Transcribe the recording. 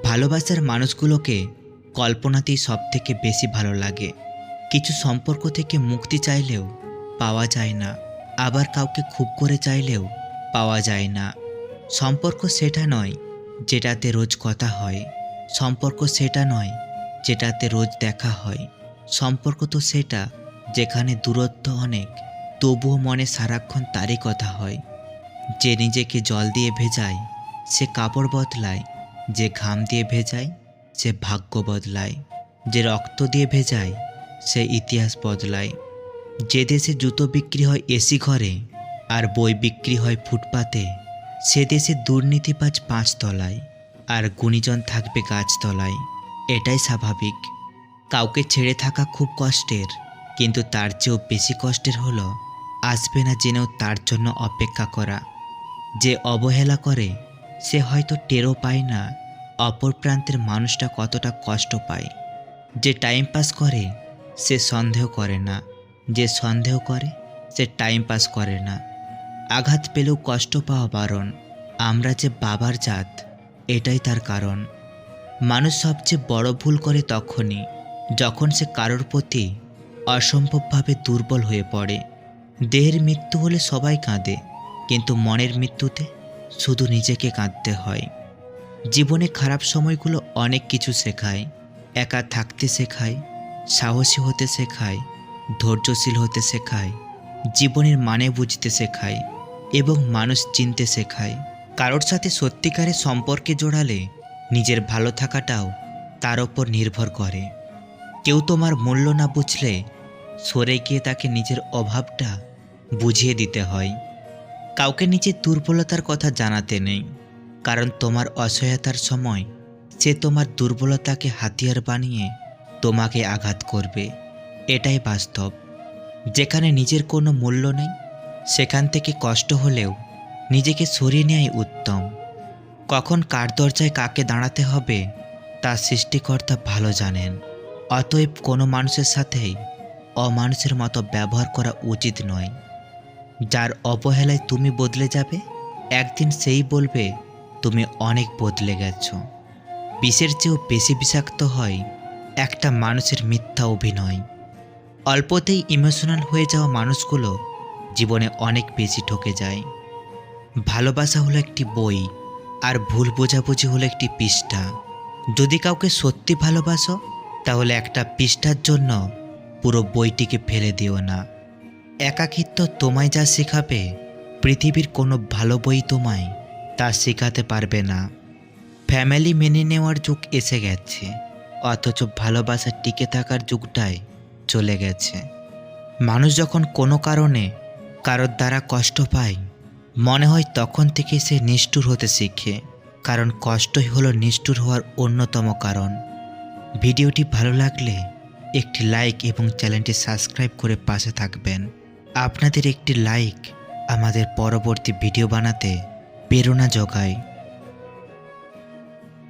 ভালোবাসার মানুষগুলোকে কল্পনাতেই সবথেকে বেশি ভালো লাগে। কিছু সম্পর্ক থেকে মুক্তি চাইলেও পাওয়া যায় না, আবার কাউকে খুব করে চাইলেও পাওয়া যায় না। সম্পর্ক সেটা নয় যেটাতে রোজ কথা হয়, সম্পর্ক সেটা নয় যেটাতে রোজ দেখা হয়। সম্পর্ক তো সেটা যেখানে দূরত্ব অনেক, তবুও মনে সারাক্ষণ তারই কথা হয়। যে নিজেকে জল দিয়ে ভেজায় সে কাপড় বদলায়, যে ঘাম দিয়ে ভেজায় সে ভাগ্য বদলায়, যে রক্ত দিয়ে ভেজায় সে ইতিহাস বদলায়। যে দেশে জুতো বিক্রি হয় এসি ঘরে আর বই বিক্রি হয় ফুটপাতে, সে দেশে দুর্নীতিবাজ 5 তলায় আর গুণীজন থাকবে গাছতলায়। এটাই স্বাভাবিক। কাউকে ছেড়ে থাকা খুব কষ্টের, কিন্তু তার চেয়েও বেশি কষ্টের হলো আসবে না জেনেও তার জন্য অপেক্ষা করা। যে অবহেলা করে সে হয়তো টেরও পায় না অপর প্রান্তের মানুষটা কতটা কষ্ট পায়। যে টাইম পাস করে সে সন্দেহ করে না, যে সন্দেহ করে সে টাইম পাস করে না। আঘাত পেলেও কষ্ট পাওয়া বারণ, আমরা যে বাবার জাত এটাই তার কারণ। মানুষ সবচেয়ে বড় ভুল করে তখনই যখন সে কারোর প্রতি অসম্ভবভাবে দুর্বল হয়ে পড়ে। দেহের মৃত্যু হলে সবাই কাঁদে, কিন্তু মনের মৃত্যুতে শুধু নিজেকে কাঁদতে হয়। জীবনে খারাপ সময়গুলো অনেক কিছু শেখায়। একা থাকতে শেখায়, সাহসী হতে শেখায়, ধৈর্যশীল হতে শেখায়, জীবনের মানে বুঝতে শেখায় এবং মানুষ চিনতে শেখায়। কারোর সাথে সত্যিকারের সম্পর্কে জড়ালে নিজের ভালো থাকাটাও তার ওপর নির্ভর করে। কেউ তোমার মূল্য না বুঝলে সরে গিয়ে তাকে নিজের অভাবটা বুঝিয়ে দিতে হয়। কাউকে নিজের দুর্বলতার কথা জানাতে নেই, কারণ তোমার অসহায়তার সময় সে তোমার দুর্বলতাকে হাতিয়ার বানিয়ে তোমাকে আঘাত করবে। এটাই বাস্তব। যেখানে নিজের কোনো মূল্য নেই সেখান থেকে কষ্ট হলেও নিজেকে সরিয়ে নেওয়াই উত্তম। কখন কার দরজায় কাকে দাঁড়াতে হবে তা সৃষ্টিকর্তা ভালো জানেন। অতএব কোনো মানুষের সাথেই অমানুষের মতো ব্যবহার করা উচিত নয়। যার অবহেলায় তুমি বদলে যাবে, একদিন সেই বলবে তুমি অনেক বদলে গেছো। বিষের চেয়েও বেশি বিষাক্ত হয় একটা মানুষের মিথ্যা অভিনয়। অল্পতেই ইমোশনাল হয়ে যাওয়া মানুষগুলো জীবনে অনেক বেশি ঠকে যায়। ভালোবাসা হলো একটি বই, আর ভুল বোঝাবুঝি হলো একটি পৃষ্ঠা। যদি কাউকে সত্যি ভালোবাসো তাহলে একটা পৃষ্ঠার জন্য পুরো বইটিকে ফেলে দিও না। একাকিত্ব তোমায় যা শেখাবে পৃথিবীর কোনো ভালো বই তোমায় তা শেখাতে পারবে না। ফ্যামিলি মেনে নেওয়ার যুগ এসে গেছে, অথচ ভালোবাসা টিকে থাকার যুগটাই চলে গেছে। মানুষ যখন কোনো কারণে কারোর দ্বারা কষ্ট পায় মনে হয় তখন থেকে সে নিষ্ঠুর হতে শিখে, কারণ কষ্টই হলো নিষ্ঠুর হওয়ার অন্যতম কারণ। ভিডিওটি ভালো লাগলে একটি লাইক এবং চ্যানেলটি সাবস্ক্রাইব করে পাশে থাকবেন। আপনাদের একটি লাইক আমাদের পরবর্তী ভিডিও বানাতে প্রেরণা যোগায়।